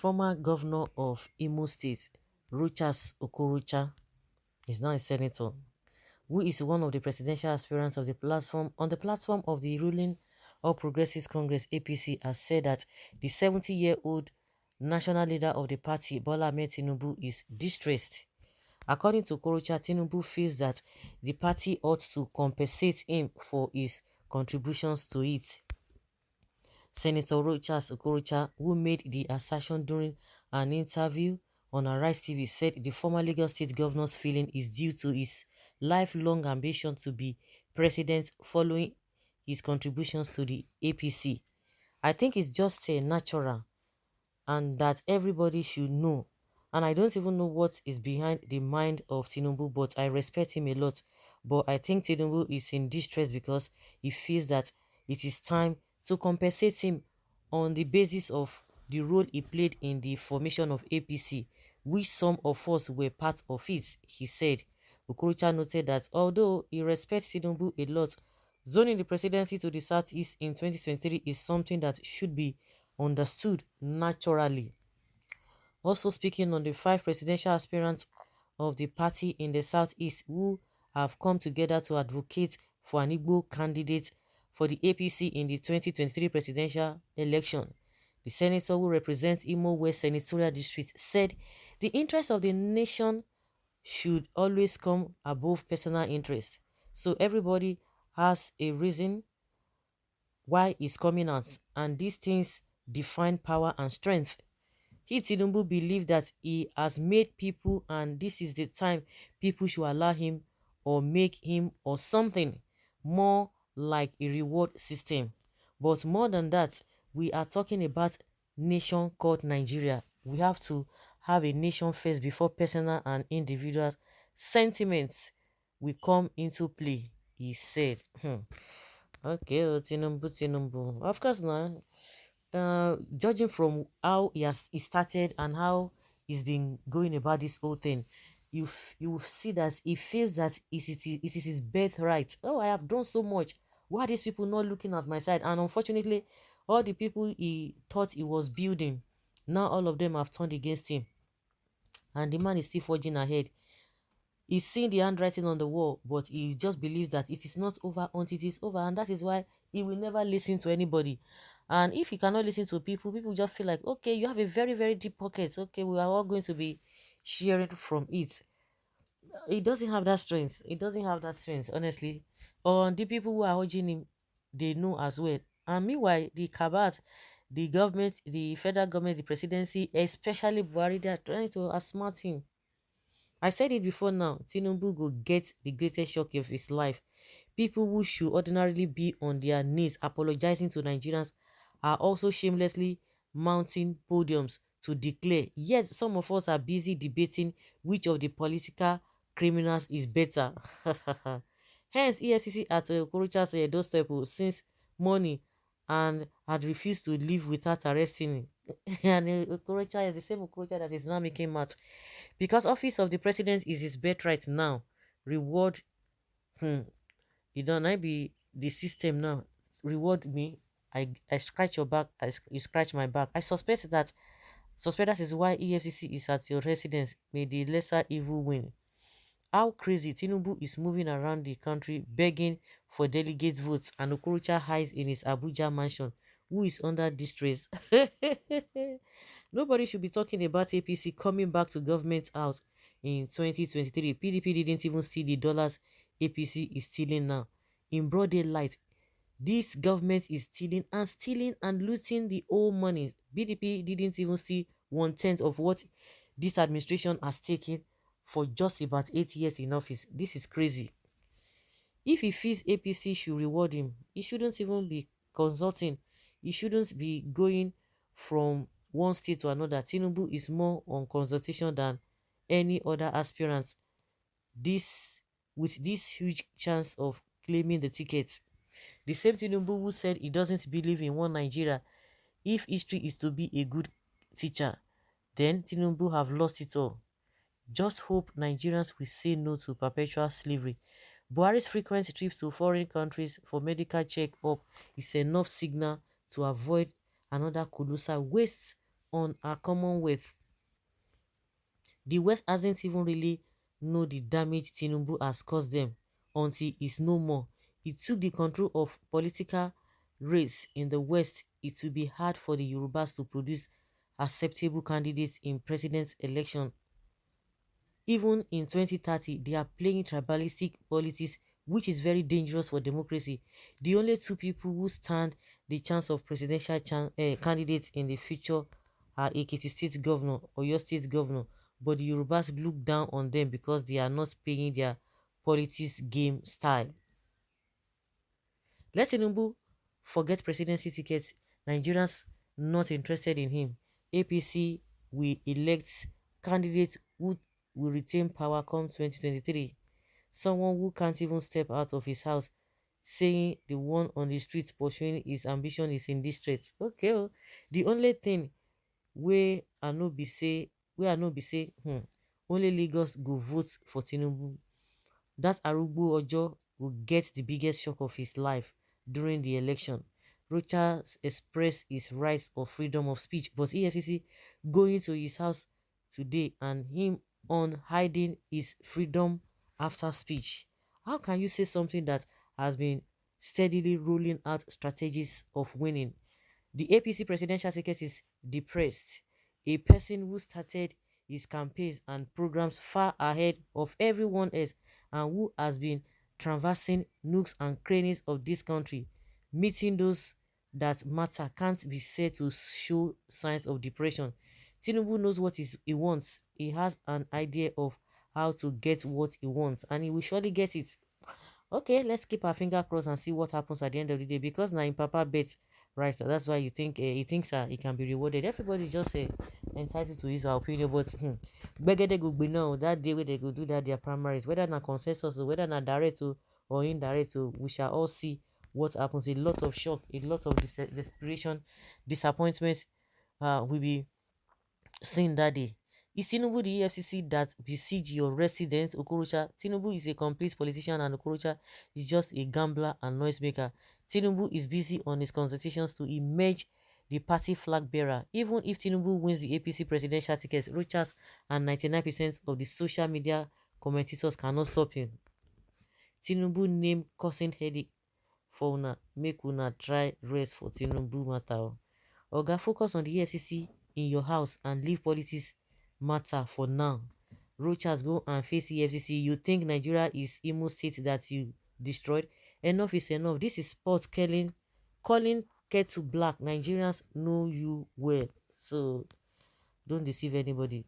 former governor of Imo State, Rochas Okorocha, is now a senator, who is one of the presidential aspirants of the platform of the ruling All Progressives Congress APC, has said that the 70-year-old national leader of the party, Bola Ahmed Tinubu, is distressed. According to Okorocha, Tinubu feels that the party ought to compensate him for his contributions to it. Senator Rochas Okorocha, who made the assertion during an interview on Arise TV, said the former Lagos State governor's feeling is due to his lifelong ambition to be president following his contributions to the APC. I think it's just a natural and that everybody should know. And I don't even know what is behind the mind of Tinubu, but I respect him a lot. But I think Tinubu is in distress because he feels that it is time to compensate him on the basis of the role he played in the formation of APC, which some of us were part of it, he said. Okorocha noted that although he respects Tinubu a lot, zoning the presidency to the southeast in 2023 is something that should be understood naturally. Also speaking on the 5 presidential aspirants of the party in the southeast who have come together to advocate for an Igbo candidate for the APC in the 2023 presidential election, the senator who represents Imo West Senatorial District said the interest of the nation should always come above personal interest. So everybody has a reason why he's coming out, and these things define power and strength. He, Tinubu, believed that he has made people and this is the time people should allow him or make him or something more like a reward system. But more than that, we are talking about nation called Nigeria. We have to have a nation first before personal and individual sentiments will come into play, he said. Okay, Tinubu. Of course, now, judging from how he started and how he's been going about this whole thing, you see that he feels that it is his birthright. Oh, I have done so much. Why are these people not looking at my side? And unfortunately, all the people he thought he was building, now all of them have turned against him. And the man is still forging ahead. He's seen the handwriting on the wall, but he just believes that it is not over until it is over, and that is why he will never listen to anybody. And if he cannot listen to people, people just feel like, okay, you have a very, very deep pocket. Okay, we are all going to be sharing from it. He doesn't have that strength. He doesn't have that strength, honestly. Or the people who are urging him, they know as well. And meanwhile, the cabinet, the government, the federal government, the presidency, especially Buhari, they are trying to outsmart him. I said it before now, Tinubu go get the greatest shock of his life. People who should ordinarily be on their knees apologizing to Nigerians are also shamelessly mounting podiums to declare. Yet some of us are busy debating which of the political criminals is better. Hence, EFCC at Okorocha's doorstep since morning and had refused to leave without arresting him. And Okorocha is the same Okorocha that is now making math. Because office of the president is his birthright now. Reward, you don't I be the system now. Reward me. I scratch your back. You scratch my back. I suspect that is why EFCC is at your residence. May the lesser evil win. How crazy Tinubu is moving around the country begging for delegate votes, and Okorocha hides in his Abuja mansion, who is under distress. Nobody should be talking about APC coming back to government house in 2023. PDP didn't even see the dollars APC is stealing now. In broad daylight, this government is stealing and looting the old money. BDP didn't even see 1/10 of what this administration has taken for just about 8 years in office. This is crazy. If he feels APC should reward him, he shouldn't even be consulting. He shouldn't be going from one state to another. Tinubu is more on consultation than any other aspirant. With this huge chance of claiming the ticket. The same Tinubu who said he doesn't believe in one Nigeria. If history is to be a good teacher, then Tinubu have lost it all. Just hope Nigerians will say no to perpetual slavery. Buhari's frequent trips to foreign countries for medical check-up is enough signal to avoid another colossal waste on our Commonwealth. The West hasn't even really know the damage Tinubu has caused them until he's no more. He took the control of political race in the West. It will be hard for the Yorubas to produce acceptable candidates in president election. Even in 2030, they are playing tribalistic politics, which is very dangerous for democracy. The only two people who stand the chance of presidential candidates in the future are Ekiti State Governor or your State Governor, but the Yorubas look down on them because they are not paying their politics game style. Let Tinubu forget presidency tickets. Nigerians not interested in him. APC will elect candidates who will retain power come 2023. Someone who can't even step out of his house, saying the one on the street pursuing his ambition is in this street. Okay, oh. The only thing where I no be say only Lagos go vote for Tinubu. That Arugbo Ojo will get the biggest shock of his life during the election. Rochas expressed his rights of freedom of speech, but EFCC going to his house today and him on hiding his freedom after speech. How can you say something that has been steadily rolling out strategies of winning? The APC presidential ticket is depressed. A person who started his campaigns and programs far ahead of everyone else and who has been traversing nooks and crannies of this country, meeting those that matter, can't be said to show signs of depression. Tinubu knows what he wants. He has an idea of how to get what he wants, and he will surely get it. Okay, let's keep our finger crossed and see what happens at the end of the day, because now in Papa bet, right? That's why you think he thinks he can be rewarded. Everybody's just entitled to his opinion, but Begede go be now that day where they go do that their primaries, whether na consensus or whether na direct or indirect, so we shall all see what happens. A lot of shock, a lot of desperation, disappointment will be seen that day. Is Tinubu the EFCC that besiege your resident Okorocha? Tinubu is a complete politician and Okorocha is just a gambler and noisemaker. Tinubu is busy on his consultations to emerge the party flag bearer. Even if Tinubu wins the APC presidential ticket, Rochas and 99% of the social media commentators cannot stop him. Tinubu name causing headache for una, make una try rest for Tinubu matter. Oga, focus on the EFCC in your house and leave politics matter for now. Rochas, go and face EFCC. You think Nigeria is Imo State that you destroyed? Enough is enough. This is sport calling kettle black. Nigerians know you well, so don't deceive anybody.